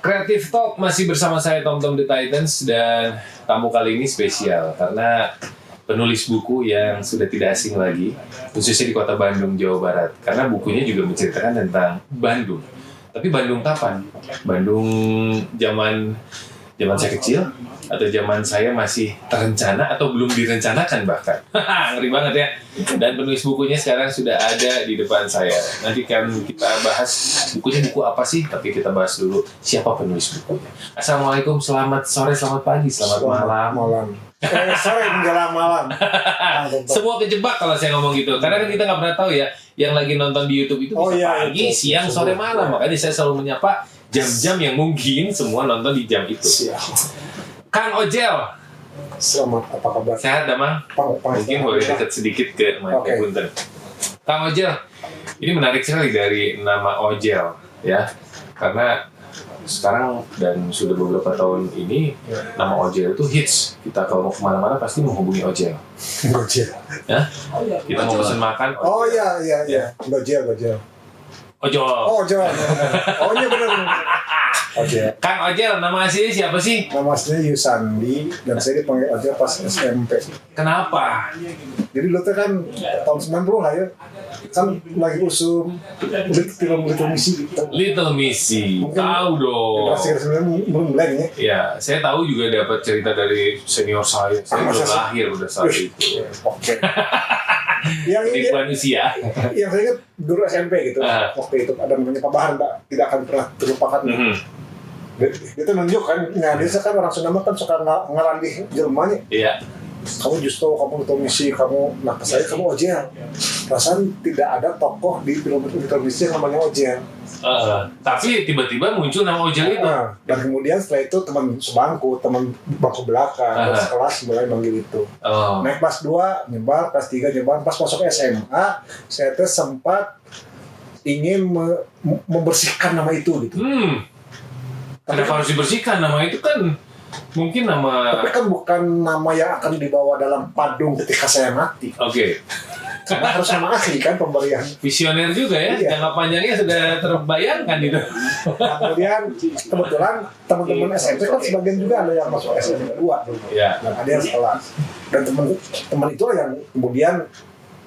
Creative Talk masih bersama saya Tom The Titans, dan tamu kali ini spesial karena penulis buku yang sudah tidak asing lagi, khususnya di kota Bandung, Jawa Barat. Karena bukunya juga menceritakan tentang Bandung. Tapi Bandung kapan? Bandung zaman saya kecil, atau zaman saya masih terencana atau belum direncanakan bahkan. Ngeri banget ya. Dan penulis bukunya sekarang sudah ada di depan saya. Nanti kan kita bahas bukunya buku apa sih, tapi kita bahas dulu siapa penulis bukunya. Assalamualaikum, selamat sore, selamat pagi, selamat malam. Sore menjelang malam. Semua kejebak kalau saya ngomong gitu, karena kan kita nggak pernah tahu ya yang lagi nonton di YouTube itu bisa pagi, siang, sore, malam. Makanya saya selalu menyapa jam-jam yang mungkin semua nonton di jam itu. Kang Ojel, selamat, apa kabar? sehat Damang? Mungkin boleh dekat sedikit ke mic, punten. Kang Ojel, ini menarik sekali dari nama Ojel ya, karena sekarang dan sudah beberapa tahun ini nama Ojel itu hits. Kita kalau mau kemana-mana pasti menghubungi Ojel. Gojel. Ya? Kita mau pesan makan. Oh iya. Gojel. Ojol. Oh iya benar. Ojel. Kang Ojel, nama aslinya siapa sih? Nama aslinya Yusandi dan saya dipanggil Ojel pas SMP. Kenapa? Jadi dulu tuh kan tahun 90 lah ya. Kan lagi usum film Little Missy gitu. Little Missy, tahu dong. Generasi mulai ya. Ya, saya tahu juga dapat cerita dari senior saya. Saya belum lahir udah saat itu. Oke. Yang ini Tipuan usia. yang saya ingat dulu SMP gitu. Waktu itu ada namanya Pak Bahar, tidak akan pernah terlupakan. Dia tuh nunjuk kan, nah dia kan orang Sunda kan suka ngelandih jelmanya. Iya. Kamu justru, kamu Little Missy, kamu, nah ke saya kamu Ojel. Perasaan tidak ada tokoh di film Little Missy yang namanya Ojel. Tapi tiba-tiba muncul nama Ojel itu. Dan kemudian setelah itu teman sebangku, teman bangku belakang, kelas mulai manggil itu. Naik kelas 2, nyebar, kelas 3 nyebar, pas masuk SMA, saya tuh sempat ingin membersihkan nama itu gitu. Kenapa harus dibersihkan? Nama itu kan mungkin nama... Tapi kan bukan nama yang akan dibawa dalam padung ketika saya mati. Oke. Karena harus nama asli kan pemberian. Visioner juga ya, jangka panjangnya sudah terbayangkan itu. Nah, kemudian kebetulan teman-teman SMP kan sebagian juga ada yang masuk SMP 2. Iya. Dan ada yang sekolah. Dan teman itu yang kemudian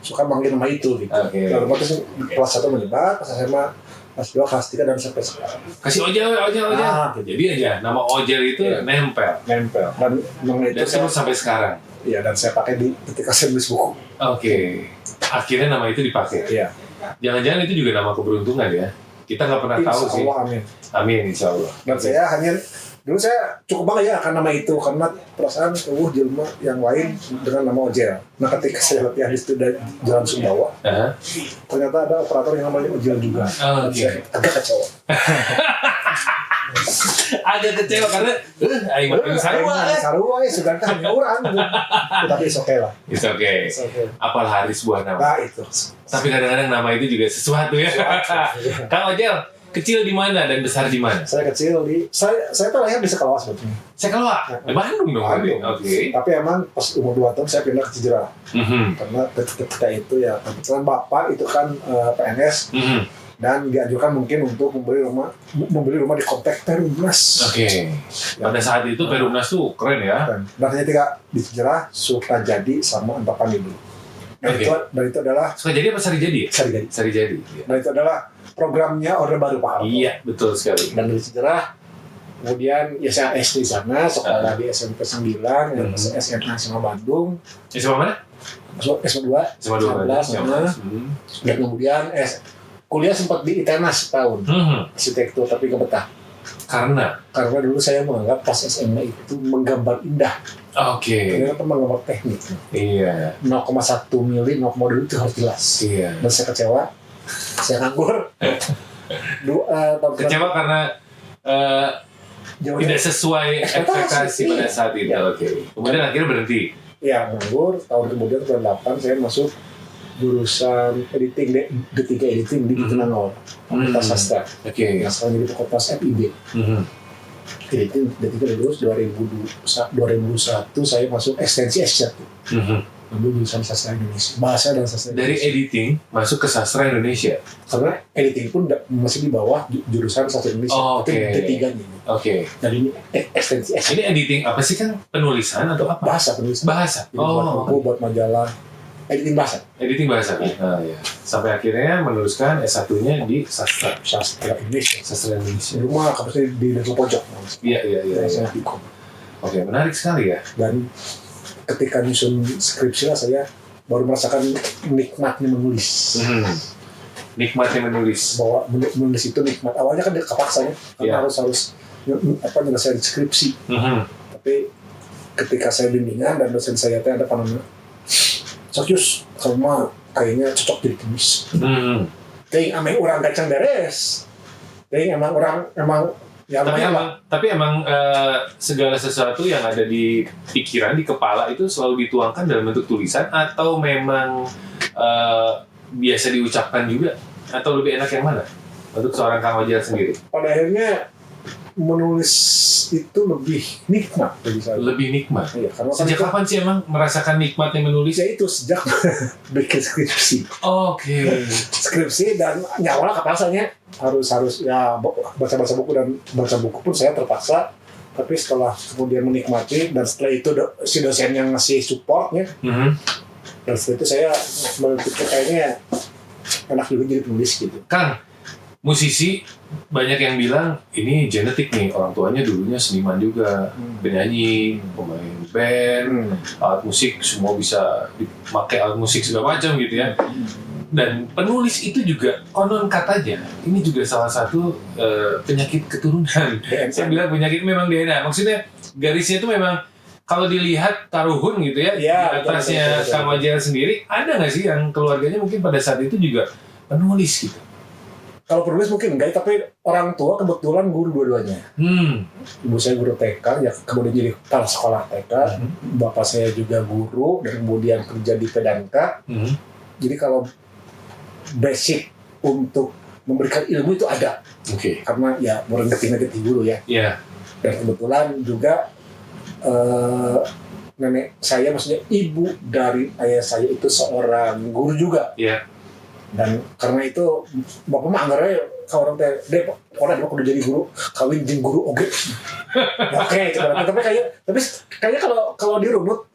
suka manggil nama itu gitu. Lalu waktu kelas 1 menyebar, kelas SMA, kelas 2, kelas 3 dan sampai sekarang. Kasih Ojel. Jadi aja nama Ojel itu nempel. Dan memang itu Dan sampai sekarang. Iya, dan saya pakai ketika saya nulis buku. Oke. Akhirnya nama itu dipakai. Iya. Jangan-jangan itu juga nama keberuntungan ya. Kita nggak pernah tahu sih. Amin. Amin, insya Allah. Dan saya hanya dulu saya cukup bangga ya akan nama itu karena perasaan jelma yang lain dengan nama Ojel. Nah ketika saya latihan di studio Jalan Sumbawa, ternyata ada operator yang namanya Ojel juga. Saya agak kecewa. Agak kecewa karena aing makin sarua ya sudah kan hanya orang gitu. Tapi it's okay lah. It's okay. Apalah hari sebuah nama. Nah itu. Tapi kadang-kadang nama itu juga sesuatu ya. Kang Ojel, kecil di mana dan besar di mana? Saya kecil di saya tuh lahir di Sekeloa sebetulnya. Sekeloa? Di Bandung dong. Oke. Tapi emang pas umur 2 tahun saya pindah ke Cijerah. Karena ketika itu ya kebetulan bapak itu kan PNS. Dan dianjurkan mungkin untuk membeli rumah di komplek Perumnas. Oke. Pada saat itu Perumnas tuh keren ya. Dan hanya 3 di Cijerah, Sukajadi sama Antapani dulu. Dan itu adalah Sukajadi apa Sarijadi? Sarijadi. Dan itu adalah programnya Orde Baru Pak Harto. Iya, betul sekali. Dan dari Cijerah, kemudian ya saya SD di sana, sekolah di SMP 9, SMA sama Bandung. SMA mana? SMA 2, SMA 2. Dan kemudian kuliah sempat di ITENAS setahun, arsitektur, tapi kebetah. Karena dulu saya menganggap pas SMA itu menggambar indah. Oke. Ternyata menggambar teknik. Iya. 0,1 mili, 0,2 itu harus jelas. Iya. Dan saya kecewa, saya nganggur. Kecewa karena tidak sesuai ekspektasi pada saat itu. Oke. Kemudian akhirnya berhenti. Ya, nganggur. Tahun kemudian tahun 8 saya masuk jurusan editing D3 editing di Gitananor, Fakultas Sastra. Yang sekarang jadi Fakultas FIB. Editing D3 lulus 2001 saya masuk ekstensi S1. Ambil jurusan sastra Indonesia, bahasa dan sastra Dari Indonesia. editing masuk ke sastra Indonesia. Karena editing pun masih di bawah jurusan sastra Indonesia. Oh, Tapi oke. D3 nya. Oke. Dan ini ekstensi Ini editing apa sih, kan penulisan atau apa? bahasa penulisan. Bahasa. Jadi buat buku, buat majalah, editing bahasa. Editing bahasa. Nah, ya. Sampai akhirnya meneruskan S1-nya di sastra Indonesia. sastra Indonesia. Rumah kampusnya di daerah pojok. Iya. Saya Hikom. Oke, menarik sekali ya. Dan ketika nyusun skripsi lah saya baru merasakan nikmatnya menulis. Nikmatnya menulis. Bahwa menulis itu nikmat. Awalnya kan kepaksa ya, Iya. karena harus nyelesain skripsi. Tapi ketika saya bimbingan dan dosen saya ada namanya, Sokyus, kamu mah kayaknya cocok jadi penulis. Ting ameh orang gacang beres. Ting emang ya Tapi emang segala sesuatu yang ada di pikiran, di kepala itu selalu dituangkan dalam bentuk tulisan, atau memang biasa diucapkan juga, atau lebih enak yang mana untuk seorang Kang Ojal sendiri? pada akhirnya menulis itu lebih nikmat bagi saya. Lebih nikmat. Iya, karena kan Sejak itu- kapan sih emang merasakan nikmatnya menulis? ya itu sejak bikin skripsi. Oke. Skripsi dan nyawala kepasanya harus ya baca buku, dan baca buku pun saya terpaksa. Tapi setelah kemudian menikmati, dan setelah itu si dosen yang ngasih supportnya, dan setelah itu saya berpikir kayaknya enak juga jadi penulis gitu. Kang, musisi banyak yang bilang ini genetik nih, orang tuanya dulunya seniman juga, penyanyi, pemain band, alat musik, semua bisa dipakai alat musik segala macam gitu ya. Dan penulis itu juga konon katanya ini juga salah satu penyakit keturunan. Saya bilang penyakit memang DNA. Maksudnya garisnya itu memang kalau dilihat taruhun gitu ya, Ya, di atasnya betul. Kang Ojal sendiri, ada nggak sih yang keluarganya mungkin pada saat itu juga penulis gitu? Kalau penulis mungkin enggak, tapi orang tua kebetulan guru dua-duanya. Ibu saya guru TK, ya kemudian jadi kepala sekolah TK. Bapak saya juga guru, dan kemudian kerja di Pedanka. Jadi kalau basic untuk memberikan ilmu itu ada. Oke. Karena ya ngerti dulu ya. Iya. Dan kebetulan juga nenek saya, maksudnya ibu dari ayah saya itu seorang guru juga. Iya. Dan karena itu bapak mah anggarnya kalau orang teh orang udah jadi guru kawin jeung guru oge. Oke, itu kan. Tapi kayaknya kalau dirunut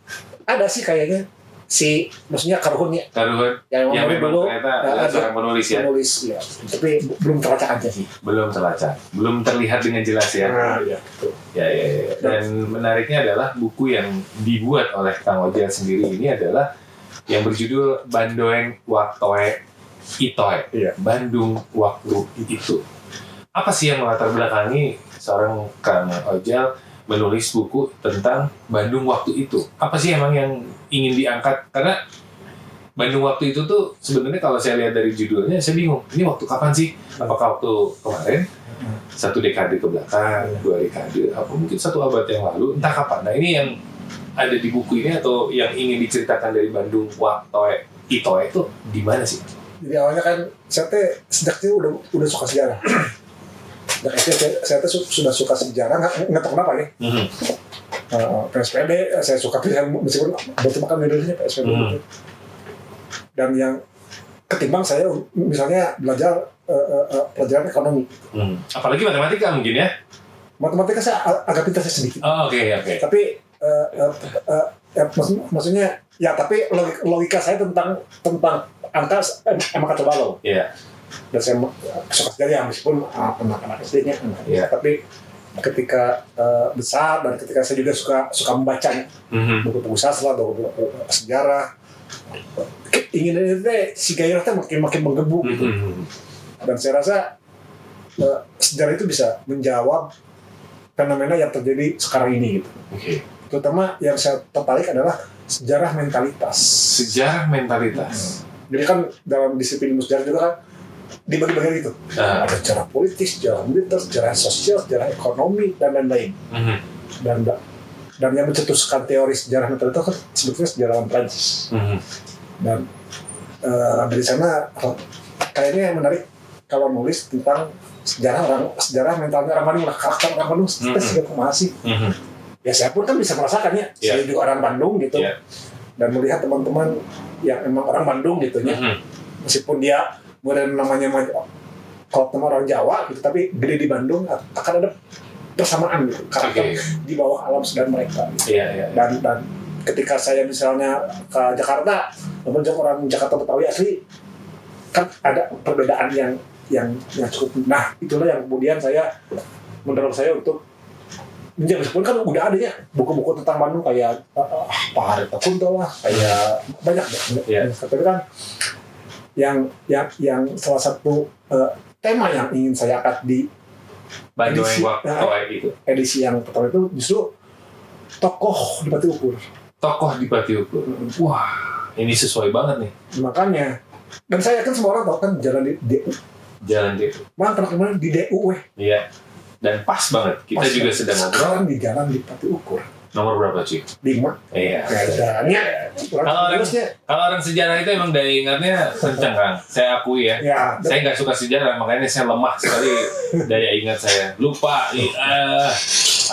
ada sih kayaknya si maksudnya karuhunnya Taruhun yang yang memang dulu ternyata ada seorang penulis ya. penulis ya. Tapi belum teracak aja sih. Belum terlacak, belum terlihat dengan jelas ya. Iya, betul. Ya. Dan menariknya adalah buku yang dibuat oleh Kang Ojal sendiri ini adalah yang berjudul Bandoeng Waktoe Itoe. Iya. Bandung Waktu Itu. Apa sih yang melatar belakangi seorang Kang Ojal menulis buku tentang Bandung Waktu Itu? Apa sih emang yang ingin diangkat? Karena Bandung Waktu Itu tuh sebenarnya kalau saya lihat dari judulnya, saya bingung. Ini waktu kapan sih? Apakah waktu kemarin? 1 dekade ke belakang, 2 dekade, apa mungkin 1 abad yang lalu, entah kapan. Nah ini yang ada di buku ini atau yang ingin diceritakan dari Bandung Waktoe Itoe itu di mana sih? Jadi awalnya kan saya teh sejak itu udah suka sejarah. Dan saya teh sudah suka sejarah, nggak tahu kenapa ya. PSPD saya suka pilihan meskipun betul makan judulnya PSPD gitu. Dan yang ketimbang saya misalnya belajar pelajaran ekonomi. Apalagi matematika mungkin ya? Matematika saya agak pintar saya sedikit. Oh, oke. Tapi maksudnya ya, tapi logika saya tentang angka emang kacau balau. Iya. Dan saya suka sejarah ya, meskipun anak-anak SD-nya. Iya. Tapi ketika besar dan ketika saya juga suka membaca buku-buku sastra, buku-buku sejarah, keinginan itu si gairah itu makin menggebu gitu. Dan saya rasa sejarah itu bisa menjawab fenomena yang terjadi sekarang ini gitu. Oke. Terutama yang saya tertarik adalah sejarah mentalitas. Sejarah mentalitas. Jadi kan dalam disiplin ilmu sejarah juga kan dibagi-bagi gitu. Ada sejarah politik, sejarah militer, sejarah sosial, sejarah ekonomi, dan lain-lain. Dan yang mencetuskan teori sejarah mentalitas kan sebetulnya sejarawan Prancis. Dan dari sana kayaknya menarik kalau nulis tentang sejarah mentalnya orang Bandung, karakter orang Bandung seperti kumaha sih. Ya saya pun kan bisa merasakannya. Saya juga orang Bandung gitu. dan melihat teman-teman yang emang orang Bandung gitu ya, meskipun dia kemudian namanya kalau teman orang Jawa gitu, tapi gede di Bandung akan ada persamaan gitu karakter di bawah alam sedar mereka gitu. Dan ketika saya misalnya ke Jakarta, teman orang Jakarta Betawi asli kan ada perbedaan yang cukup. Nah itulah yang kemudian mendorong saya untuk meskipun kan udah ada ya buku-buku tentang Bandung kayak Pak Harita Kunto lah, kayak banyak ya. Tapi kan yang salah satu tema yang ingin saya angkat di Bandung edisi yang pertama itu justru tokoh di Pati Ukur. Tokoh di Pati Ukur. Wah, ini sesuai banget nih. Makanya, dan saya yakin semua orang tahu kan jalan di DU. Jalan DU. Mana kemana di DU Iya. Dan pas banget. Kita juga sedang ngobrol. Sekarang di jalan di Pati Ukur. Nomor berapa cuy? 5. Iya. Kalau orang sejarah itu emang daya ingatnya kencang kan. Saya akui ya. Saya nggak suka sejarah, makanya saya lemah sekali daya ingat saya. Lupa.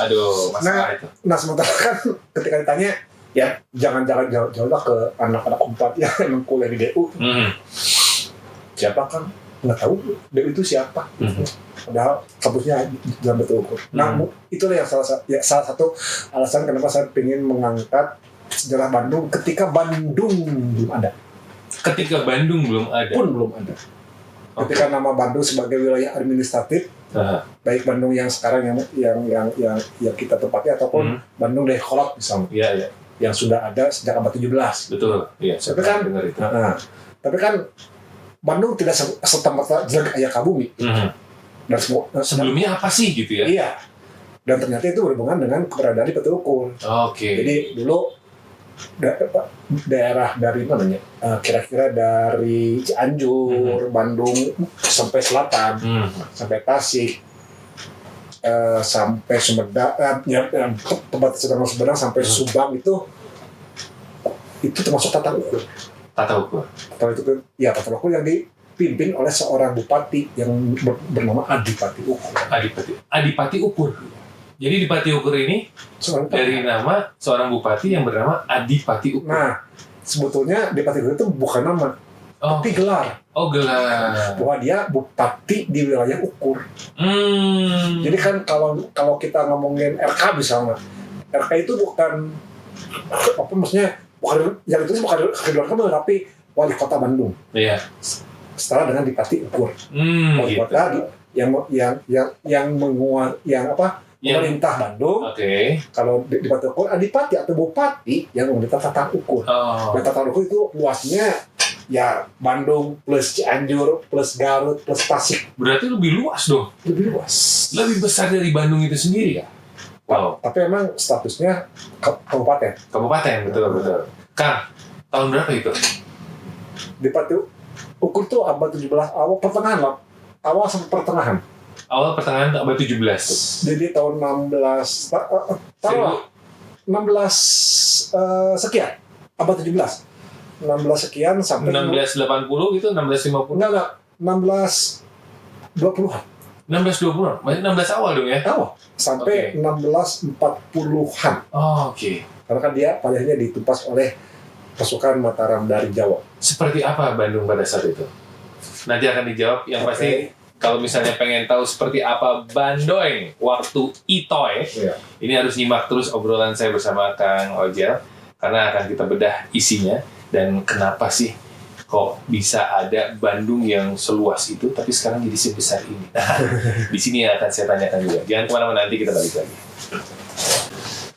Aduh, masalah itu. Nah sementara kan ketika ditanya, ya jangan jauh-jauh ke anak-anak Unpad yang emang kuliah di DU. Siapa kan? Nggak tahu DU itu siapa. Padahal kampusnya dalam Pati Ukur. Nah, itulah yang salah satu alasan kenapa saya ingin mengangkat sejarah Bandung ketika Bandung belum ada. Ketika Bandung belum ada. Pun belum ada. Ketika nama Bandung sebagai wilayah administratif, baik Bandung yang sekarang yang kita tempati ataupun Bandung Dayakolot misalnya. Yang sudah ada sejak abad 17. Betul. Iya. Tapi kan Bandung tidak serta-merta jelek kayak Kabumi. Dan sebelumnya apa sih gitu ya? Iya. Dan ternyata itu berhubungan dengan keberadaan di Pati Ukur. Jadi dulu daerah dari mananya? Kira-kira dari Cianjur, Bandung sampai selatan, sampai Tasik, sampai Sumedang, tempat Sumedang sampai Subang itu termasuk Tata Ukur. Tata Ukur yang dipimpin oleh seorang bupati yang bernama Adipati Ukur. Adipati Ukur. Jadi di Pati Ukur ini dari nama seorang bupati yang bernama Adipati Ukur. Nah, sebetulnya Adipati Ukur itu bukan nama, tapi gelar. Gelar. Bahwa dia bupati di wilayah Ukur. Jadi kan kalau kita ngomongin RK misalnya, RK itu bukan bukan yang itu bukan kedudukan kamu, tapi wali kota Bandung. Iya. Setara dengan Adipati Ukur. Wali kota pemerintah Bandung. Kalau di Pati Ukur, adipati atau bupati yang memerintah Tata Ukur. Dan Tata Ukur itu luasnya ya Bandung plus Cianjur plus Garut plus Tasik. Berarti lebih luas dong. Lebih luas. Lebih besar dari Bandung itu sendiri ya. Wow. Tapi emang statusnya kabupaten. Kabupaten, betul. Kang, tahun berapa itu? Di Pati Ukur tuh abad 17 awal sampai pertengahan. Awal pertengahan abad 17. Jadi tahun 16 sekian. Abad 17. 16 sekian sampai 1680 gitu, 1650. Enggak. 1620-an. 1620-an. Masih 16 awal dong ya? Awal. Sampai 1640-an. Karena kan dia pada akhirnya ditumpas oleh pasukan Mataram dari Jawa. Seperti apa Bandung pada saat itu? Nanti akan dijawab. Yang pasti kalau misalnya pengen tahu seperti apa Bandoeng waktu Itoy, ini harus nyimak terus obrolan saya bersama Kang Ojel, karena akan kita bedah isinya dan kenapa sih kok bisa ada Bandung yang seluas itu tapi sekarang jadi sebesar ini. Di sini akan saya tanyakan juga. Jangan kemana-mana, nanti kita balik lagi.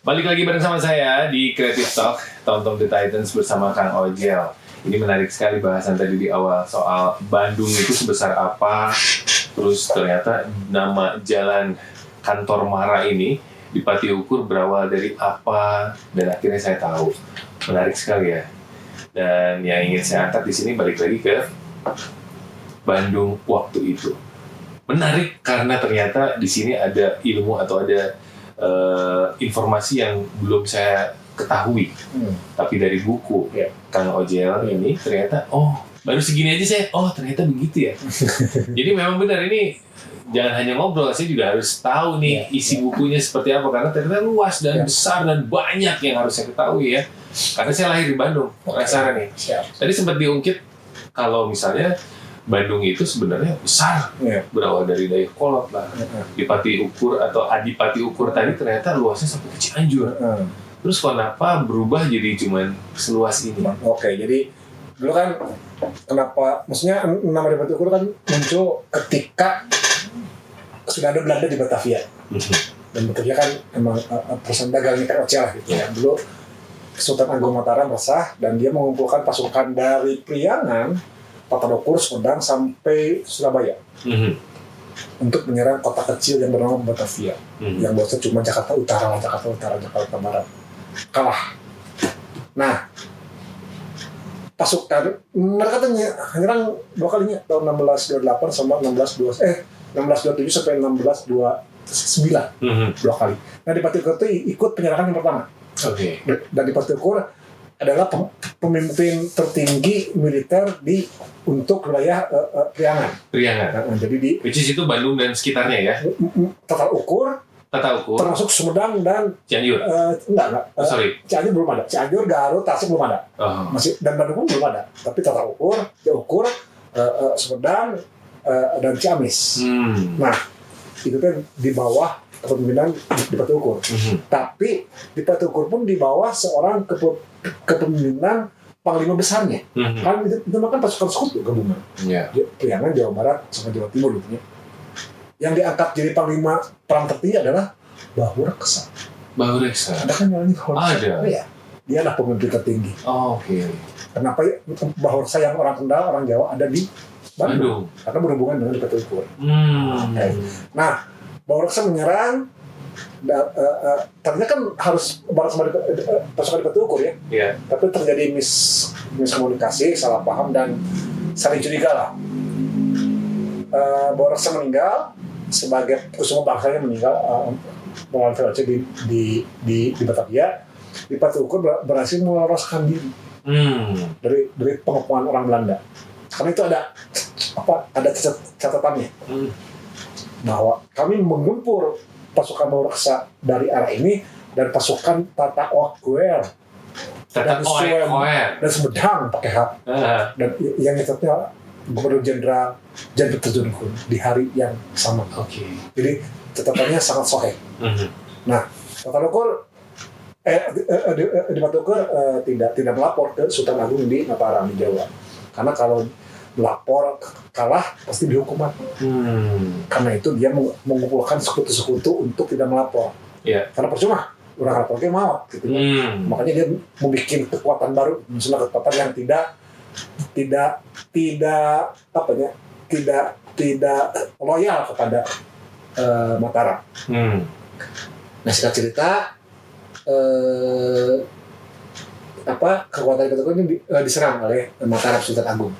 Balik lagi bersama saya di Creative Talk, Tonton The Titans bersama Kang Ojel. Ini menarik sekali bahasan tadi di awal soal Bandung itu sebesar apa, terus ternyata nama jalan kantor Mara ini di Pati Ukur berawal dari apa, dan akhirnya saya tahu. Menarik sekali ya. Dan yang ingin saya angkat di sini balik lagi ke Bandung waktu itu. Menarik karena ternyata di sini ada ilmu atau ada informasi yang belum saya ketahui, tapi dari buku Kang Ojel ini ternyata baru segini aja saya ternyata begitu ya. Jadi memang benar, ini jangan hanya ngobrol, saya juga harus tahu nih isi bukunya seperti apa, karena ternyata luas dan besar dan banyak yang harus saya ketahui ya. Karena saya lahir di Bandung, penasaran nih. Siap. Tadi sempat diungkit kalau misalnya Bandung itu sebenarnya besar, berawal dari Dayakolot lah, Dipati Ukur atau Adipati Ukur tadi ternyata luasnya sampai ke Cianjur. Terus kenapa berubah jadi cuman seluas ini? Oke, jadi dulu kan kenapa, maksudnya nama Dipati Ukur kan muncul ketika sudah ada Belanda di Batavia. Dan Batavia kan emang perusahaan dagangnya kayak Ocel gitu ya. Dulu Sultan Agung Mataram resah dan dia mengumpulkan pasukan dari Priangan, Patadokur, Sumedang sampai Surabaya untuk menyerang kota kecil yang bernama Batavia, yang bosnya cuma Jakarta Utara, Jakarta Barat. Kalah. Nah, pasukan mereka tuh menyerang 2 kalinya tahun 1628 sama 1627 sampai 1629 2 kali. Nah, Dipati Ukur itu ikut penyerangan yang pertama. Dan Dipati Ukur adalah pemimpin tertinggi militer untuk wilayah Priangan. Jadi which is itu Bandung dan sekitarnya ya. Tata Ukur termasuk Sumedang dan Cianjur. Enggak. Cianjur belum ada. Cianjur, Garut, Tasik belum ada. Masih, dan Bandung pun belum ada. Tapi Tata Ukur, Sumedang dan Ciamis. Nah, itu kan di bawah kepemimpinan Dipati Ukur. Tapi Dipati Ukur pun di bawah seorang kepemimpinan panglima besarnya. Kan itu kan pasukan sekutu gabungan. Priangan, Jawa Barat sama Jawa Timur gitu ya. Yang diangkat jadi panglima perang tertinggi adalah Bahu Reksa. Ada kan yang ada. Ya. Dia adalah pemimpin tertinggi. Kenapa Bahu Reksa yang orang Kendal, orang Jawa ada di Bandung? Karena berhubungan dengan Dipati Ukur. Nah, Bahu Reksa menyerang. Tadinya kan harus bareng sama pasukan Dipati Ukur ya. Tapi terjadi miskomunikasi, salah paham dan saling curiga lah. Bahu Reksa meninggal sebagai kusuma bangsanya, meninggal melawan VOC di Batavia. Dipati Ukur berhasil meloloskan diri dari pengepungan orang Belanda. Karena itu ada catatannya bahwa kami menggempur pasukan Bahu Reksa dari arah ini dan pasukan Tata Oakuer dan Sumedang pakai H. Dan yang nyatanya Gubernur Jenderal terjun di hari yang sama. Jadi catatannya sangat sahih. Nah, Tata Ukur Dipati Ukur tidak melapor ke Sultan Agung di Mataram di Jawa. Karena kalau melapor kalah pasti dihukum mati. Karena itu dia mengumpulkan sekutu-sekutu untuk tidak melapor. Karena percuma orang lapornya maut gitu. Makanya dia membuat kekuatan baru, misalnya kekuatan yang tidak loyal kepada Mataram. Nah, singkat cerita kekuatan Dipati Ukur ini diserang oleh Mataram Sultan Agung.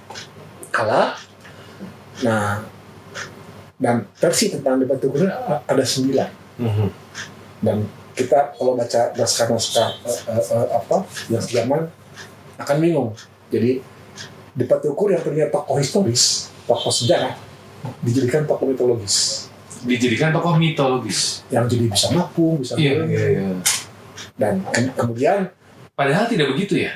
Kalah. Nah, dan versi tentang Dipati Ukur ada 9. Dan kita kalau baca naskah-naskah yang zaman akan bingung. Jadi Dipati Ukur yang ternyata tokoh historis, tokoh sejarah, dijadikan tokoh mitologis. Yang jadi bisa ngapung, bisa Dan kemudian padahal tidak begitu ya?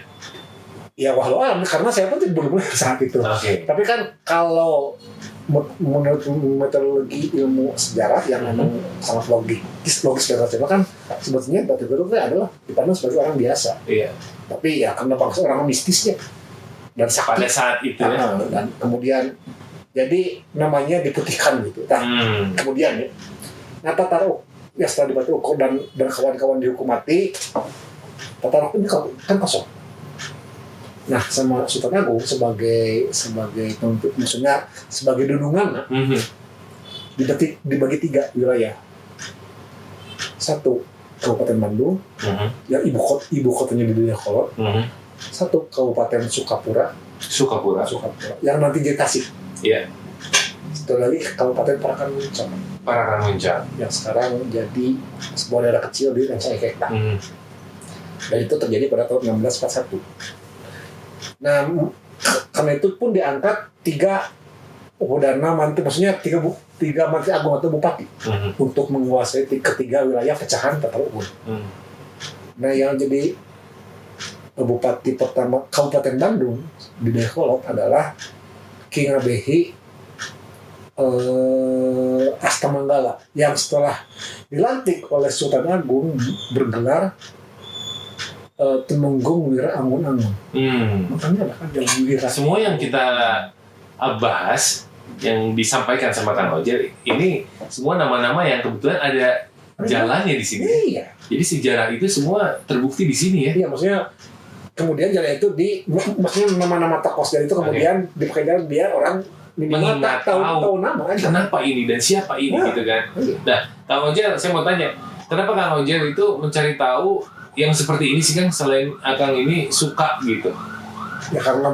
Ya walau alam, karena saya pun tidak benar-benar saat itu. Tapi kan kalau menurut metodologi ilmu sejarah yang memang sangat logis dan rasional kan sebetulnya Dipati Ukur adalah dipandang sebagai orang biasa. Tapi ya karena bangsa orang mistisnya dan sakti pada saat itu ya. Dan kemudian jadi namanya diputihkan gitu. Kemudian ya, Tata Taruh ya setelah Dipati Ukur dan kawan-kawan dihukum mati, Tata Taruh ini kan kosong. Nah, sama Sultan Agung sebagai maksudnya sebagai dunungan dibagi 3 wilayah. 1 Kabupaten Bandung yang ibu kotanya di Dayakolot. 1 Kabupaten Sukapura yang nanti jadi Tasik. Satu lagi Kabupaten Parakan Muncang yang sekarang jadi sebuah daerah kecil di Rancayakekta. Dan itu terjadi pada tahun 1641. Nah, karena itu pun diangkat 3 Udana Mantu, maksudnya 3 Mantri Agung atau Bupati untuk menguasai ketiga wilayah pecahan Tata Ukur. Nah, yang jadi bupati pertama Kabupaten Bandung di develop adalah King Abehi Astamanggala yang setelah dilantik oleh Sultan Agung bergelar Temenggung Wira Angun-Angun. Makanya ada yang Wira. Semua yang kita bahas, yang disampaikan sama Kang Ojel, ini semua nama-nama yang kebetulan ada jalannya di sini. Iya. Jadi sejarah itu semua terbukti di sini ya. Iya, maksudnya kemudian jalan itu maksudnya nama-nama tokoh sejarah itu kemudian dipakai jalan biar orang minimal tahu nama aja. Kenapa ini dan siapa ini gitu kan. Nah, Kang Ojel, saya mau tanya, kenapa Kang Ojel itu mencari tahu yang seperti ini sih Kang, selain Kang ini suka gitu? Ya karena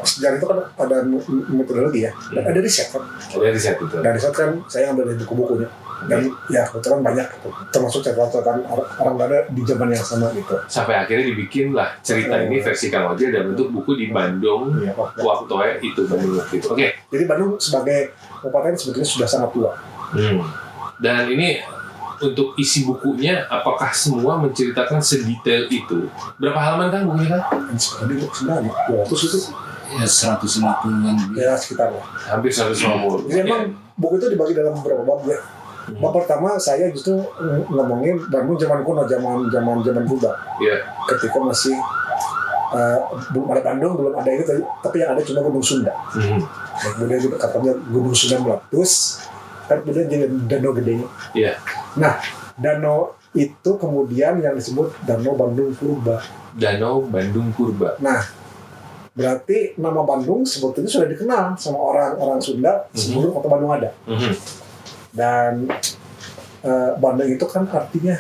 sejarah itu kan ada metodologi ya, ada riset kan. Ada riset itu. Dan riset kan saya ambil dari buku-bukunya. Dan ya kebetulan banyak gitu. Termasuk catatan orang Belanda di zaman yang sama gitu. Sampai akhirnya dibikin lah cerita ini versi Kang Ojel dalam bentuk buku di Bandung. Waktu itu Bandung gitu. Oke. Jadi Bandung sebagai kabupaten sebetulnya sudah sangat tua. Dan ini untuk isi bukunya, apakah semua menceritakan sedetail itu? Berapa halaman kan bukunya kan? Sebenarnya 200 itu. Ya 150-an. Ya sekitar lah. Hampir 150. Jadi emang buku itu dibagi dalam beberapa bab ya. Bab pertama saya justru ngomongin Bandung zaman kuno, zaman purba. Iya. Ketika masih belum ada Bandung, belum ada itu, tapi yang ada cuma Gunung Sunda. Dan kemudian juga katanya Gunung Sunda meletus, kan kemudian jadi danau gedenya. Iya. Nah, danau itu kemudian yang disebut Danau Bandung Purba. Danau Bandung Purba. Nah, berarti nama Bandung sebetulnya sudah dikenal sama orang Sunda sebelum kota Bandung ada. Dan Bandung itu kan artinya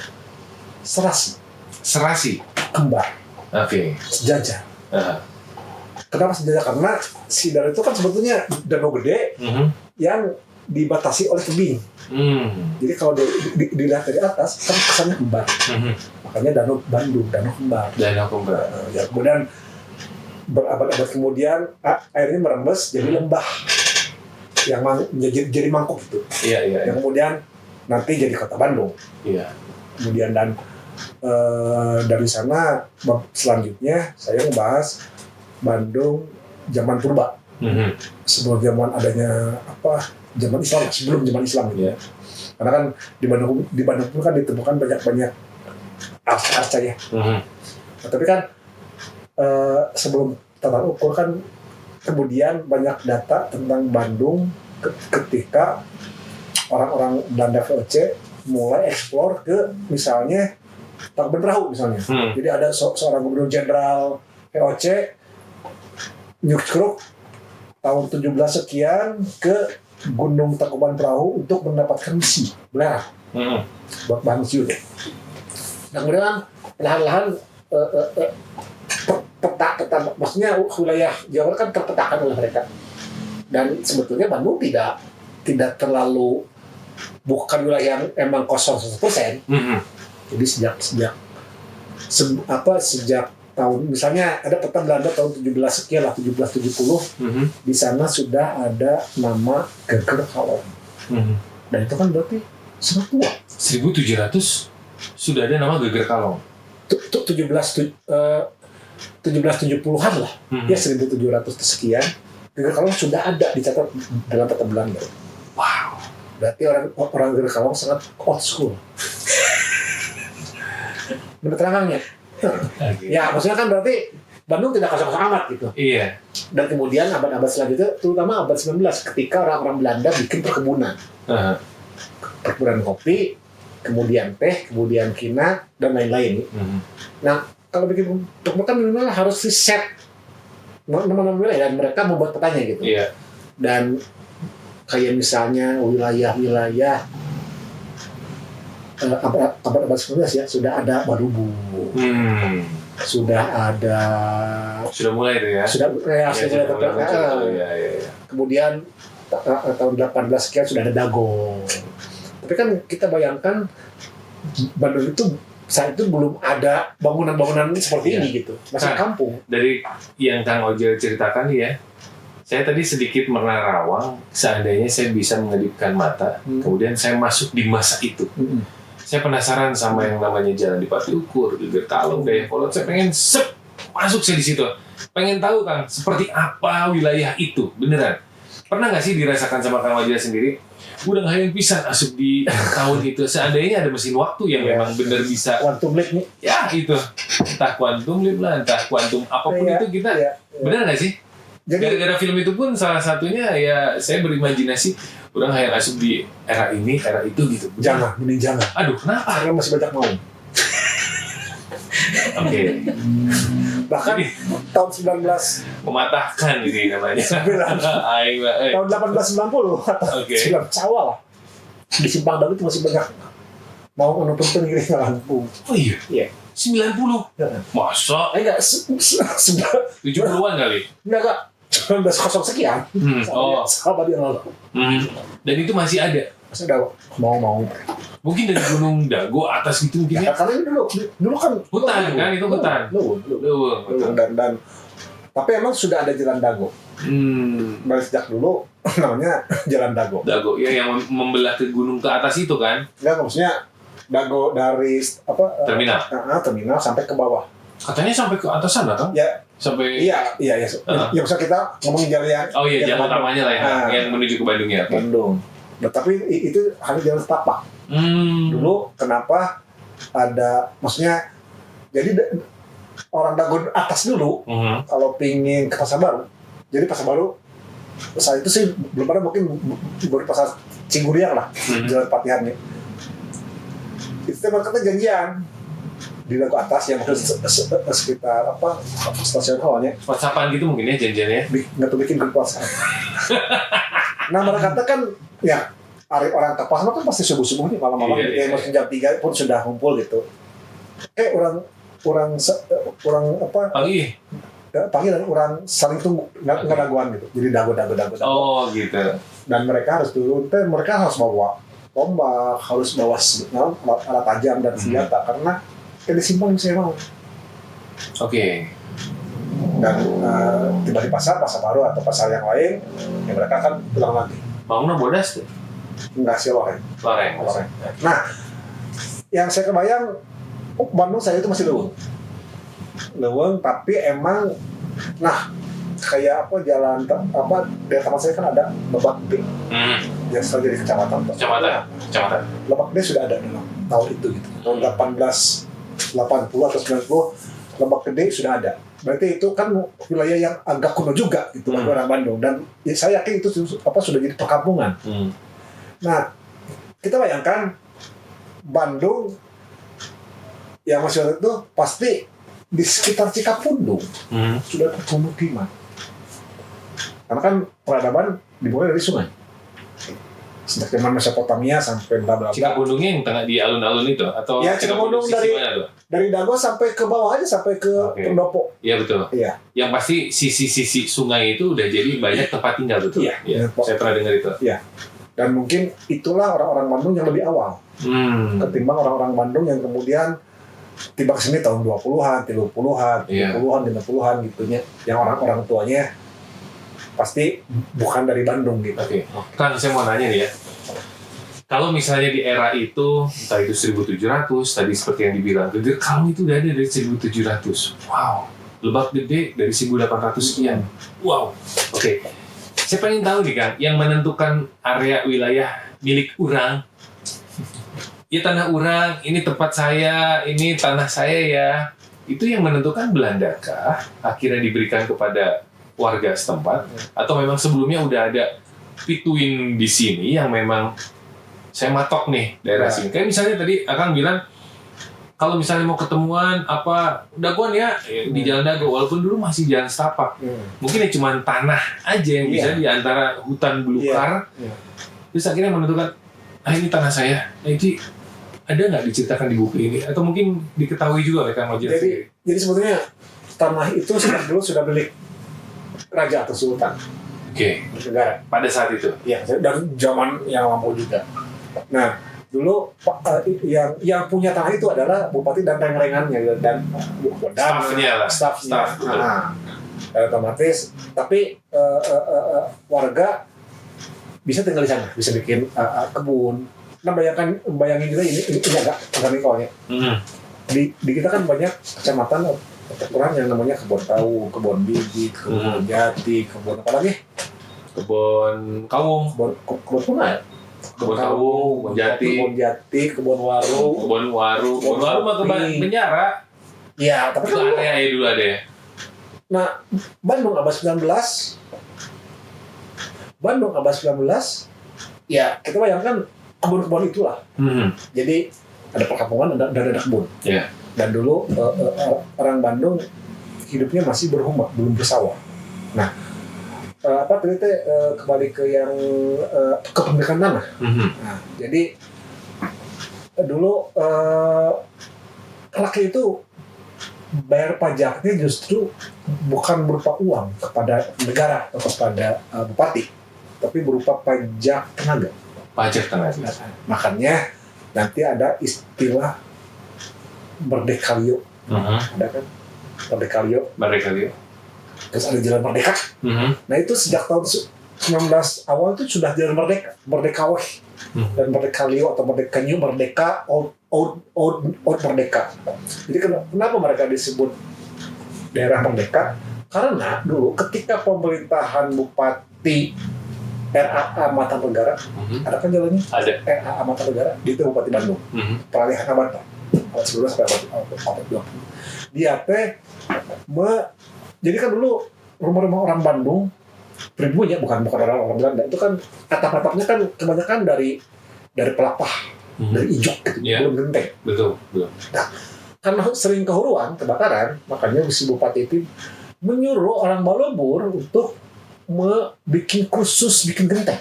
serasi. Serasi? Kembar. Oke. Sejajar. Kenapa sejajar? Karena Sidar itu kan sebetulnya danau gede yang dibatasi oleh tebing. Jadi kalau dilihat dari atas kan kesannya kembar. Makanya Danau Bandung, Danau Kembar. Danau Kembar. Ya, kemudian berabad-abad kemudian airnya merembes jadi lembah yang jadi mangkuk itu. Iya. Yang kemudian nanti jadi kota Bandung. Iya. Kemudian dan dari sana selanjutnya saya membahas Bandung zaman purba. Sebelum zaman adanya zaman Islam, sebelum zaman Islam gitu. Yeah. Karena kan di Bandung pun kan ditemukan banyak arca-arca ya. Nah, tapi kan sebelum tata ukur kan kemudian banyak data tentang Bandung ketika orang-orang Belanda VOC mulai eksplor ke misalnya Tangkuban Perahu misalnya. Jadi ada seorang gubernur jenderal VOC nyukruk tahun 17 sekian ke Gunung Tangkuban Perahu untuk mendapatkan misi belerang buat bahan misi itu. Dan kemudian perlahan-lahan peta maksudnya wilayah Jawa kan terpetakan oleh mereka. Dan sebetulnya Bandung tidak terlalu bukan wilayah yang emang kosong 100%. Jadi sejak tahun misalnya ada peta Belanda tahun 17 sekian lah 1770 di sana sudah ada nama Geger Kalong. Dan itu kan berarti sangat tua. 1700 sudah ada nama Geger Kalong. 1770-an lah. Ya 1700 sekian. Geger Kalong sudah ada dicatat dalam peta Belanda. Wow. Berarti orang Geger Kalong sangat old school. Menurut terangnya. Ya maksudnya kan berarti Bandung tidak kosong-kosong amat gitu. Iya. Dan kemudian abad-abad selanjutnya, terutama abad 19 ketika orang-orang Belanda bikin perkebunan. Perkebunan kopi, kemudian teh, kemudian kina, dan lain-lain. Nah, kalau bikin perkebunan kan minimal harus riset nama-nama wilayah, dan mereka membuat petanya gitu. Iya. Dan kayak misalnya wilayah-wilayah abad-abad 19 ya, sudah ada Badubu. Sudah mulai itu ya. Sudah kemudian tahun 18 sekian sudah ada Dago. Tapi kan kita bayangkan Bandung itu saat itu belum ada bangunan-bangunan seperti ini gitu. Masih kampung. Dari yang Kang Ojel ceritakan ya, saya tadi sedikit menerawang seandainya saya bisa mengedipkan mata, kemudian saya masuk di masa itu. saya penasaran sama yang namanya jalan di Patiukur, di Gertalung, Dayakolot. Saya pengen masuk saya di situ. Pengen tahu Kang, seperti apa wilayah itu, beneran. Pernah nggak sih dirasakan sama Kang Wajida sendiri? Udah ngayang pisan asup di tahun itu. Seandainya ada mesin waktu yang memang bener bisa. Quantum leap nih. Ya itu. Entah quantum leap lah, entah quantum apapun itu kita. Bener nggak sih? Jadi Gara-gara film itu pun salah satunya ya saya berimajinasi udah ngayang asup di era ini, era itu gitu. jangan, mending jangan. Aduh, kenapa? Karena masih banyak mau. Oke. Bahkan Jadi, tahun 19 mematahkan ini namanya. Aing, tahun 1890 atau Oke. 19 awal lah. Di Simpang Dago itu masih banyak mau nonton ini nggak Lampung. Oh iya. Iya. 90. Ya. Masa? Enggak, 70-an kali. enggak. 1900 sekian. Oh. Sahabat yang lalu. Dan itu masih ada. Masih ada mau. Mungkin dari Gunung Dago atas itu mungkin Ya, ya. karena ini dulu kan Hutan kan itu hutan. Luwung. Dan tapi emang sudah ada jalan Dago. Dari sejak dulu namanya jalan Dago. Dago ya yang membelah ke gunung ke atas itu kan. Enggak, maksudnya Dago dari Terminal. Terminal sampai ke bawah. Katanya sampai ke atas sana kan? Ya, Sampai iya. Ya bisa kita ngomongin jalan yang Oh iya, jalan Bandung. utamanya lah ya, yang menuju ke Bandung ya. Oke. Bandung. Nah, tapi itu hanya jalan setapak. Dulu kenapa ada, maksudnya jadi orang Dago atas dulu kalau pingin ke Pasar Baru. Jadi Pasar Baru saat itu sih belum ada, mungkin baru Pasar Ciguriang lah, jalan Patihannya. Itu mereka janjian di Dago atas yang sekitar stasiun awalnya. WhatsAppan gitu mungkin ya janjiannya. Nggak tuh bikin grup WhatsApp. Nah mereka kan ya orang ke pasar kan pasti subuh nih malam-malam, Iya. mungkin jam 3 pun sudah kumpul gitu. Orang pagi dan orang saling tunggu nggak dagoan gitu. Jadi dago. Oh gitu. Dan mereka harus turun, mereka harus bawa tombak, harus bawa alat tajam dan senjata karena di Simpang saya mau. Oke. Dan tiba di pasar baru atau pasar yang lain, ya mereka kan pulang lagi. Bangunnya bodas tuh. Enggak sih Loreng. Nah, yang saya kebayang, Bandung saya itu masih leuweung, tapi emang, nah kayak jalan dari tempat saya kan ada Lebak Gede, yang setelah jadi kecamatan. Lebak Gede sudah ada dalam tahun itu gitu, tahun 1880 atau 90 Lebak Gede sudah ada. Berarti itu kan wilayah yang agak kuno juga gitu orang Bandung, dan saya yakin itu sudah jadi perkampungan. Nah, kita bayangkan Bandung yang masyarakat itu pasti di sekitar Cikapundung sudah permukiman. Karena kan peradaban dimulai dari sungai. Sejak zaman Mesopotamia sampai bla bla bla. Cikapundungnya yang tengah di alun-alun itu atau Ya, Cikapundung dari Dago sampai ke bawah aja sampai ke Pendopo. Iya betul. Iya. Yang pasti sisi-sisi sungai itu udah jadi banyak tempat tinggal betul. Iya. Saya pernah dengar itu. Iya. Dan mungkin itulah orang-orang Bandung yang lebih awal ketimbang orang-orang Bandung yang kemudian tiba ke sini tahun 20-an, 30-an, 40-an, 50-an gitunya. Yang orang-orang tuanya pasti bukan dari Bandung gitu. Oke. Kang, saya mau nanya nih ya. Kalau misalnya di era itu, entah itu 1700, tadi seperti yang dibilang, Gerkalung itu udah ada dari 1700. Wow. Lebak Gede dari 1800 sekian. Wow. Oke. Saya pengen tahu nih Kang, yang menentukan area wilayah milik orang, ya tanah orang, ini tempat saya, ini tanah saya ya, itu yang menentukan Belanda kah? Akhirnya diberikan kepada warga setempat, atau memang sebelumnya udah ada pituin di sini yang memang saya matok nih daerah sini. Kayak misalnya tadi Akang bilang, kalau misalnya mau ketemuan dagoan ya di Jalan Dago, walaupun dulu masih jalan setapak, mungkin ya cuma tanah aja yang bisa di antara hutan belukar. Terus akhirnya menentukan, ini tanah saya. Nah itu ada nggak diceritakan di buku ini, atau mungkin diketahui juga oleh Kang Wajida? Jadi sebetulnya tanah itu sejak dulu sudah milik raja atau sultan. Oke. Negara. Pada saat itu. Iya, dari zaman yang lampau juga. Nah, dulu yang punya tanah itu adalah bupati dan reng-rengannya dan staffnya. Nah, otomatis, tapi warga bisa tinggal di sana, bisa bikin kebun. Nah bayangin juga ini agak mikro ya. Di kita kan banyak kecamatan kurang yang namanya kebun tahu, kebun biji, kebun jati, kebun apa lagi? Kebun kawung, kebun bunga ya? kebun kawung, kebun jati, kebun waru mah kebun penjara. Iya, tapi itu kan ada ya dulu ada ya. Nah, Bandung abad 19, ya kita bayangkan kebun-kebun itulah. Jadi ada perkampungan dan ada kebun. Yeah. Dan dulu orang Bandung hidupnya masih berhumah, belum bersawah. Nah, kembali ke yang kepemilikan tanah. Nah, jadi dulu rakyat itu bayar pajaknya justru bukan berupa uang kepada negara atau kepada bupati, tapi berupa pajak tenaga. Pajak tenaga. Makanya nanti ada istilah Merdekalio. Ada kan? Merdekalio. Terus ada Jalan Merdeka. Nah itu sejak tahun 19 awal itu sudah Jalan Merdeka Weh. Dan Merdekalio atau Merdekanyu, Merdeka, Old Merdeka. Jadi kenapa mereka disebut daerah Merdeka? Karena dulu ketika pemerintahan Bupati RAA Matapanegara, ada kan jalannya? Ada. RAA Matapanegara, itu Bupati Bandung. Peralihan abad abad 19 sampai abad 20. Dia jadi kan dulu rumah-rumah orang Bandung pribumi ya, bukan orang Belanda. Itu kan atap-atapnya kan kebanyakan dari pelapah, dari ijuk gitu, belum genteng. Betul. Nah, karena sering kehuruan, kebakaran, makanya si bupati itu menyuruh orang Balobur untuk bikin kursus bikin genteng.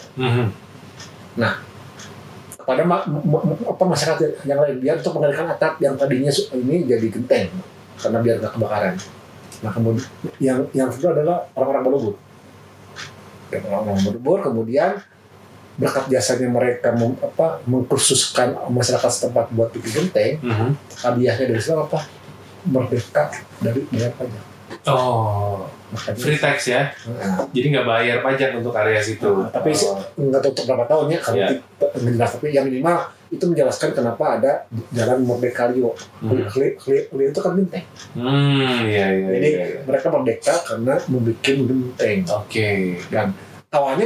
Nah, kepada masyarakat yang lain biar untuk mengalihkan atap yang tadinya ini jadi genteng karena biar nggak kebakaran. Nah, kemudian yang kedua adalah orang-orang Balobur. Dan orang-orang Balobur kemudian berkat jasanya mereka mengkursuskan masyarakat setempat buat bikin genteng. Hadiahnya dari sana apa? Merdeka dari bayar pajak. Oh, makanya free tax ya. Jadi nggak bayar pajak untuk area situ. Tapi nggak tahu untuk berapa tahun ya kalau jelas. Tapi yang minimal itu menjelaskan kenapa ada Jalan Merdekalio. Kuliah itu kan genteng. Jadi mereka merdeka karena membuat genteng. Oke. Dan awalnya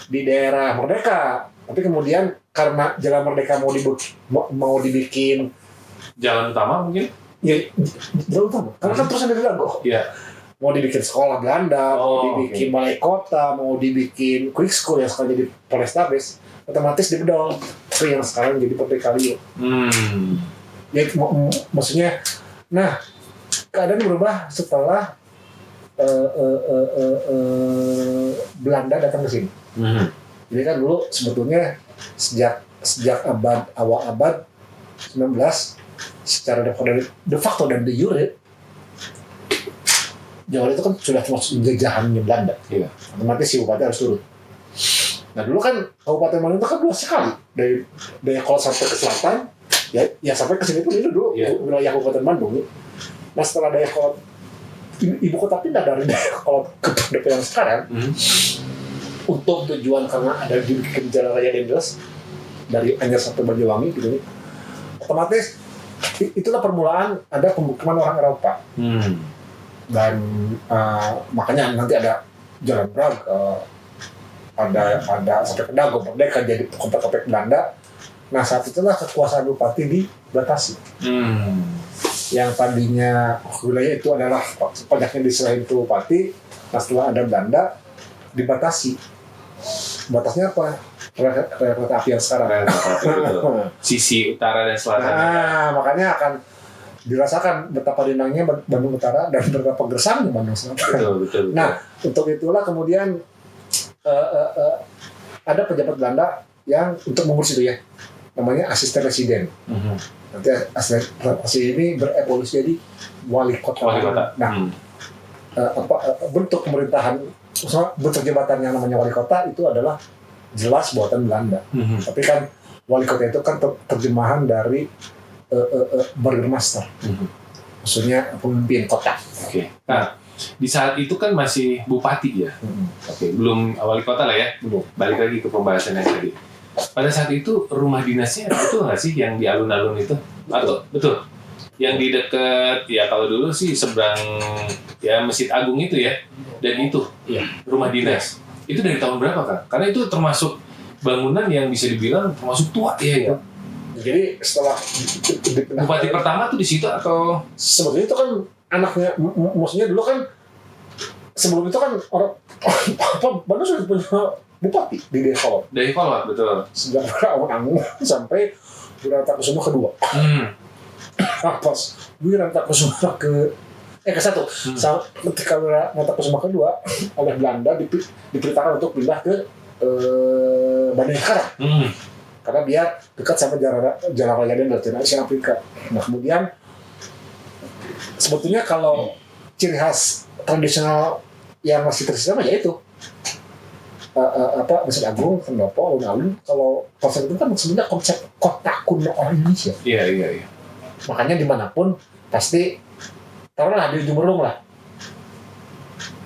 di daerah Merdeka, tapi kemudian karena Jalan Merdeka mau dibikin jalan utama mungkin. Ya, jalan utama. Karena kan terus ada Dago. Iya. Mau dibikin sekolah Belanda, mau dibikin balai kota, mau dibikin quick school yang sekarang jadi Polrestabes, otomatis dibedol. Itu yang sekarang jadi Merdekalio. Ya, maksudnya, nah keadaan berubah setelah Belanda datang ke sini. Jadi kan dulu sebetulnya sejak awal abad 19 secara de facto dan de jure Jawa itu kan sudah termasuk jajahannya Belanda. Iya. Otomatis si bupati harus turun. Nah dulu kan Kabupaten Bandung itu kan luas sekali dari kalau sampai ke selatan ya sampai ke sini pun itu dulu wilayah Kabupaten Bandung. Nah setelah daerah kalau ibu kota pindah dari daerah kalau ke yang sekarang untuk tujuan karena ada dibikin jalan raya Dendels dari Anyer sampai Banyuwangi gitu nih, otomatis itulah permulaan ada pemukiman orang Eropa. Dan makanya nanti ada Jalan Braga, ada sampai ke Dago, Merdeka jadi komplek-komplek Belanda. Nah saat itulah kekuasaan bupati dibatasi. Yang tadinya wilayah itu adalah pajaknya diserahin ke bupati. Nah setelah ada Belanda dibatasi. Batasnya apa? Kereta api yang sekarang. Sisi utara dan selatan. Nah makanya akan dirasakan betapa rindangnya Bandung Utara dan betapa gersangnya Bandung Selatan. Betul. Nah, untuk itulah kemudian ada pejabat Belanda yang untuk mengurus itu ya, namanya asisten residen. Nanti asisten residen ini berevolusi jadi wali kota. Nah, bentuk pemerintahan, bentuk jabatan yang namanya wali kota itu adalah jelas buatan Belanda. Tapi kan wali kota itu kan terjemahan dari Burgermaster, maksudnya pemimpin kota. Oke. Nah, di saat itu kan masih bupati ya. Oke, belum wali kota lah ya. Belum. Balik lagi ke pembahasan yang tadi. pada saat itu rumah dinasnya betul nggak sih yang di alun-alun itu? Atau betul? Yang di dekat ya kalau dulu sih seberang ya Masjid Agung itu ya, dan itu rumah dinas. Itu dari tahun berapa Kang? Karena itu termasuk bangunan yang bisa dibilang termasuk tua ya itu. Jadi setelah Bupati pertama tuh di situ atau? Sebetulnya itu kan anaknya, maksudnya dulu kan sebelum itu kan orang Bandung sudah punya bupati di Dayakolot. Dayakolot betul. Sejak Awangangun sampai Wiranto Kusuma kedua. Pas Wiranto Kusuma ke satu. Ketika Wiranto Kusuma kedua oleh Belanda diperintahkan untuk pindah ke Bandung Karang. Karena dia dekat sama jalan raya dan dari Asia Afrika. Nah kemudian sebetulnya kalau ciri khas tradisional yang masih tersisa ya itu Masjid Agung, Pendopo, alun-alun. Kalau konsep itu kan sebenarnya konsep kota kuno orang Indonesia. Iya. Makanya dimanapun pasti taruhlah di Jumurung lah.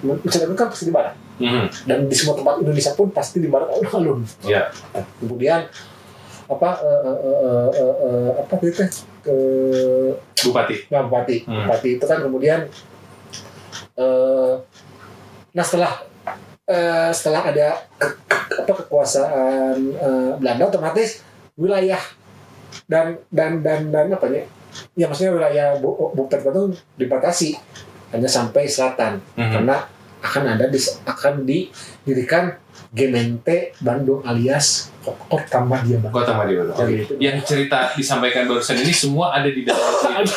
Masjid Agung kan pasti di barat. Dan di semua tempat Indonesia pun pasti di barat alun-alun. Iya. Kemudian itu ke Bupati. Bupati itu kan kemudian nah setelah ada kekuasaan Belanda, otomatis wilayah dan apa ya maksudnya wilayah Bupati Bandung dibatasi hanya sampai selatan karena akan didirikan Gemeente Bandung alias Kota Madya Bandung. Kota Madya Bandung. Okay. Yang cerita disampaikan barusan ini semua ada di dalam itu.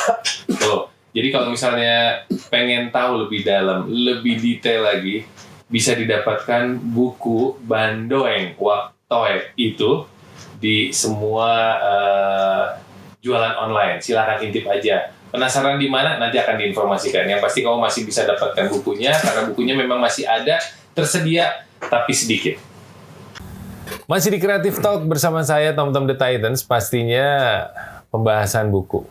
Tuh. Jadi kalau misalnya pengen tahu lebih dalam, lebih detail lagi, bisa didapatkan buku Bandoeng Waktoe itu di semua jualan online. Silakan intip aja. Penasaran di mana? Nanti akan diinformasikan. Yang pasti kamu masih bisa dapatkan bukunya karena bukunya memang masih ada tersedia tapi sedikit. Masih di Creative Talk bersama saya Tom The Titans, pastinya pembahasan buku.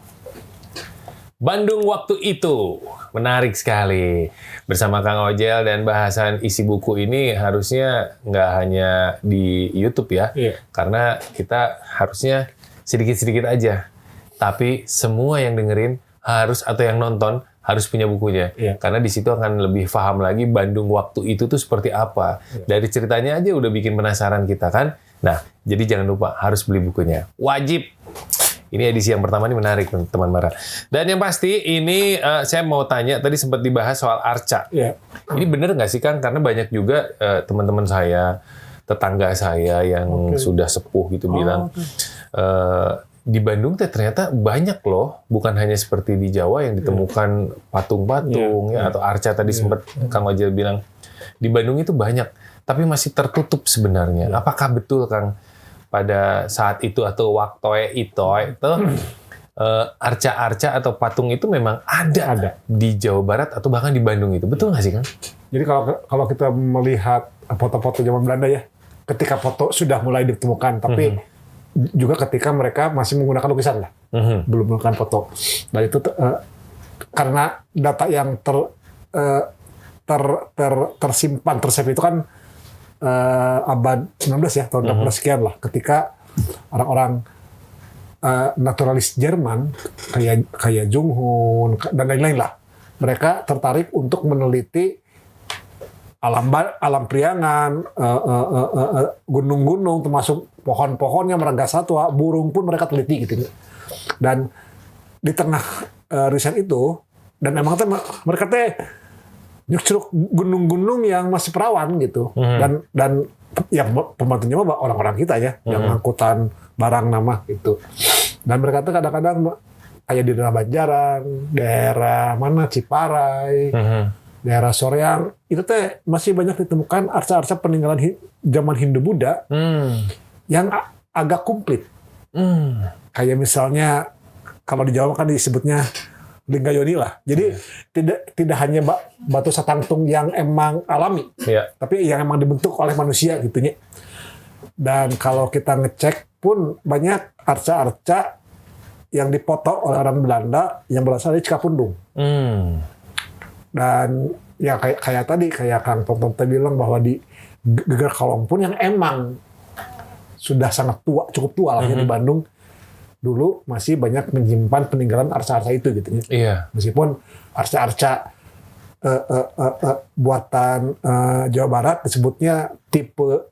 Bandung Waktu Itu, menarik sekali. Bersama Kang Ojel dan bahasan isi buku ini harusnya nggak hanya di YouTube ya. Karena kita harusnya sedikit-sedikit aja. Tapi semua yang dengerin harus atau yang nonton harus punya bukunya. Karena di situ akan lebih paham lagi Bandung Waktu Itu tuh seperti apa. Dari ceritanya aja udah bikin penasaran kita kan. Nah, jadi jangan lupa harus beli bukunya. Wajib. Ini edisi yang pertama ini menarik teman Mara. Dan yang pasti ini saya mau tanya tadi sempat dibahas soal arca. Ini bener nggak sih Kang? Karena banyak juga teman-teman saya, tetangga saya yang sudah sepuh gitu bilang di Bandung ternyata banyak loh, bukan hanya seperti di Jawa yang ditemukan patung-patung ya atau arca tadi sempat Kang Ojel bilang di Bandung itu banyak, tapi masih tertutup sebenarnya. Apakah betul Kang? Pada saat itu atau waktu itu arca-arca atau patung itu memang ada di Jawa Barat atau bahkan di Bandung itu, betul nggak sih Kang? Jadi kalau kita melihat foto-foto zaman Belanda ya, ketika foto sudah mulai ditemukan, tapi juga ketika mereka masih menggunakan lukisan lah, belum menggunakan foto. Dan itu karena data yang tersimpan, tersave itu kan abad 19 ya, tahun 16 sekian lah, ketika orang-orang naturalis Jerman kayak Jung Hoon dan lain-lain lah, mereka tertarik untuk meneliti alam priangan, gunung-gunung, termasuk pohon-pohonnya, marga satwa, burung pun mereka teliti gitu. Dan di tengah riset itu, dan emang mereka nyusruk gunung-gunung yang masih perawan gitu, dan ya pembantunya mah orang-orang kita ya, yang angkutan barang nama gitu. Dan mereka tuh kadang-kadang kayak di daerah Banjaran, daerah mana Ciparai, daerah Soreang, itu teh masih banyak ditemukan arca-arca peninggalan zaman Hindu-Buddha yang agak komplit. Kayak misalnya kalau di Jawa kan disebutnya Linggayoni lah. Jadi tidak hanya batu satangtung yang emang alami, tapi yang emang dibentuk oleh manusia gitunya. Dan kalau kita ngecek pun banyak arca-arca yang dipoto oleh orang Belanda yang berasal dari Cikapundung. Dan ya kayak tadi, kayak Kang Tonton bilang bahwa di Geger Kalong pun yang emang sudah sangat tua, cukup tua lah ya di Bandung. Dulu masih banyak menyimpan peninggalan arca-arca itu gitu ya. Iya. Meskipun arca-arca buatan Jawa Barat disebutnya tipe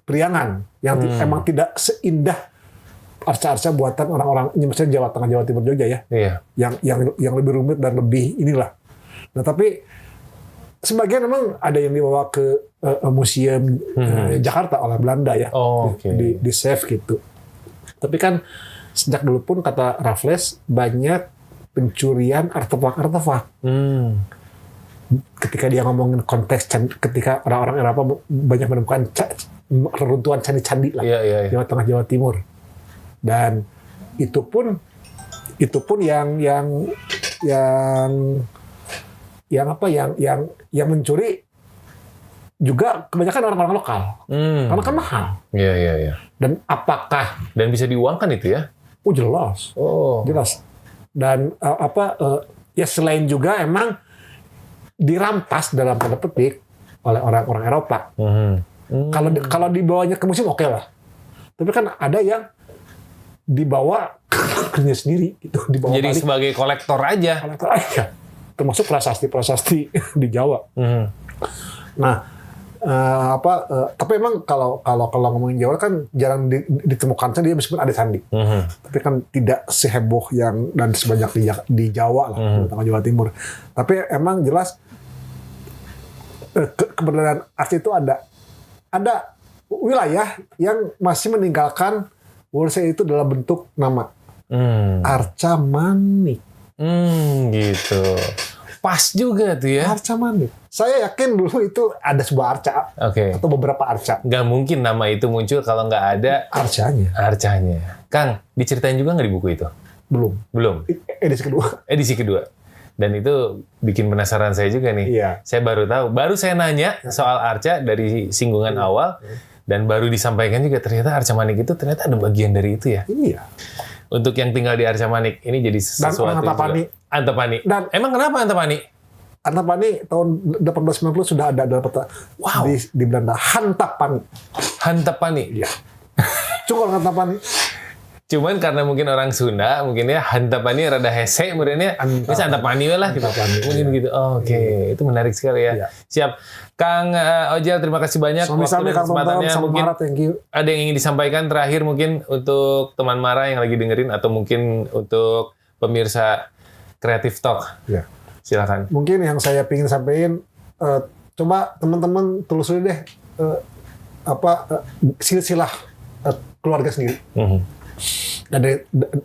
Priangan yang emang tidak seindah arca-arca buatan orang-orang, misalnya Jawa Tengah, Jawa Timur, Jogja ya. Iya. Yang lebih rumit dan lebih inilah. Nah tapi sebagian memang ada yang dibawa ke museum Jakarta oleh Belanda ya. Oh, oke. Di save gitu. Tapi kan sejak dulu pun kata Raffles banyak pencurian artefak-artefak. Ketika dia ngomongin konteks ketika orang-orang Eropa banyak menemukan reruntuhan candi-candi lah Jawa Tengah, Jawa Timur, dan itu pun yang mencuri juga kebanyakan orang-orang lokal karena kan mahal. Iya. Dan apakah bisa diuangkan itu ya? Jelas. Jelas. Dan ya selain juga emang dirampas dalam tanda petik oleh orang-orang Eropa. Kalau dibawanya ke museum oke lah. Tapi kan ada yang dibawa ke sendiri gitu, dibawa jadi balik. sebagai kolektor aja. Termasuk prasasti di Jawa. Nah, tapi emang kalau ngomongin Jawa kan jarang ditemukan candi meskipun ada candi. Tapi kan tidak seheboh yang dan sebanyak di Jawa lah, terutama Jawa Timur. Tapi emang jelas keberadaan arca itu ada wilayah yang masih meninggalkan Wurse itu dalam bentuk nama Arca Manik. Gitu. Pas juga tuh ya. Arca Manik. Saya yakin dulu itu ada sebuah arca atau beberapa arca. Nggak mungkin nama itu muncul kalau nggak ada arcanya. Kang, diceritain juga nggak di buku itu? Belum. Edisi kedua. Dan itu bikin penasaran saya juga nih. Iya. Saya baru tahu. Baru saya nanya soal arca dari singgungan awal. Dan baru disampaikan juga ternyata Arca Manik itu ternyata ada bagian dari itu ya. Iya. Untuk yang tinggal di Arca Manik ini jadi sesuatu dan Antapani. Antapani. Dan emang kenapa Antapani? Antapani tahun 1890 sudah ada dalam peta di Belanda. Hantapani. Iya. Cuma Hantapani. Cuman karena mungkin orang Sunda, mungkin ya Hantapani rada hese, kemudiannya bisa Antapani lah gitu. Mungkin gitu. Oke. Itu menarik sekali ya. Iya. Siap. Kang Ojel, terima kasih banyak waktu dan kesempatannya. Mungkin ada yang ingin disampaikan terakhir mungkin untuk teman Mara yang lagi dengerin atau mungkin untuk pemirsa Creative Talk. Ya. Silakan. Mungkin yang saya ingin sampaikan, coba teman-teman telusuri deh silsilah keluarga sendiri. Dan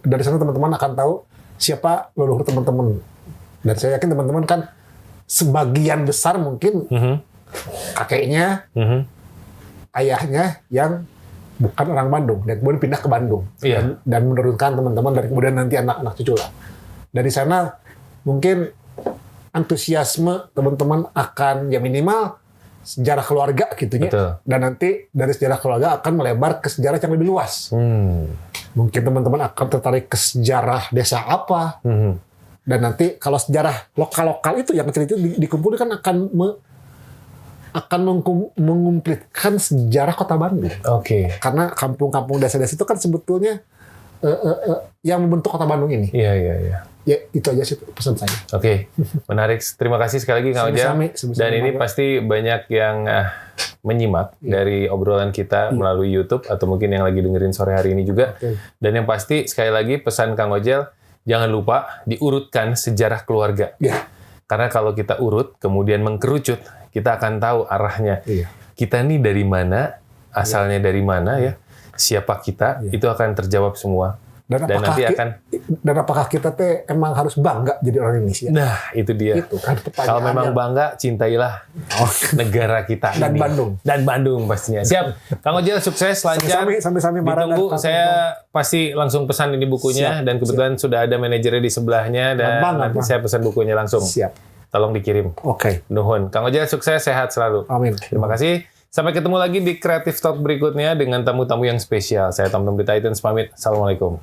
dari sana teman-teman akan tahu siapa leluhur teman-teman. Dan saya yakin teman-teman kan sebagian besar mungkin kakeknya, ayahnya yang bukan orang Bandung dan kemudian pindah ke Bandung dan menurunkan teman-teman dan kemudian nanti anak-anak cucu lah. Dari sana mungkin antusiasme teman-teman akan ya minimal sejarah keluarga gitu ya. Dan nanti dari sejarah keluarga akan melebar ke sejarah yang lebih luas. Mungkin teman-teman akan tertarik ke sejarah desa apa. Dan nanti kalau sejarah lokal-lokal itu yang kecil itu dikumpulkan akan mengumplitkan sejarah kota Bandung. Karena kampung-kampung desa-desa itu kan sebetulnya yang membentuk kota Bandung ini. Iya. Ya itu aja sih pesan saya. Menarik. Terima kasih sekali lagi Kang Ojel. Dan ini pasti banyak yang menyimak dari obrolan kita melalui YouTube atau mungkin yang lagi dengerin sore hari ini juga. Dan yang pasti sekali lagi pesan Kang Ojel, jangan lupa diurutkan sejarah keluarga. Karena kalau kita urut kemudian mengkerucut, kita akan tahu arahnya. Kita nih dari mana, asalnya dari mana ya, siapa kita, itu akan terjawab semua. Dan apakah kita teh emang harus bangga jadi orang Indonesia? Nah, itu dia. Itu kan kalau memang bangga, cintailah negara kita dan ini. Dan Bandung pastinya. Siap. Kang Ojel sukses, lancar. Sampai ditunggu. Saya pasti langsung pesan ini bukunya. Dan kebetulan sudah ada manajernya di sebelahnya. Dan nanti saya pesan bukunya langsung. Tolong dikirim. Nuhun. Kang Ojel sukses, sehat selalu. Amin. Terima kasih. Sampai ketemu lagi di Creative Talk berikutnya dengan tamu-tamu yang spesial. Saya Tom the Titans pamit. Assalamualaikum.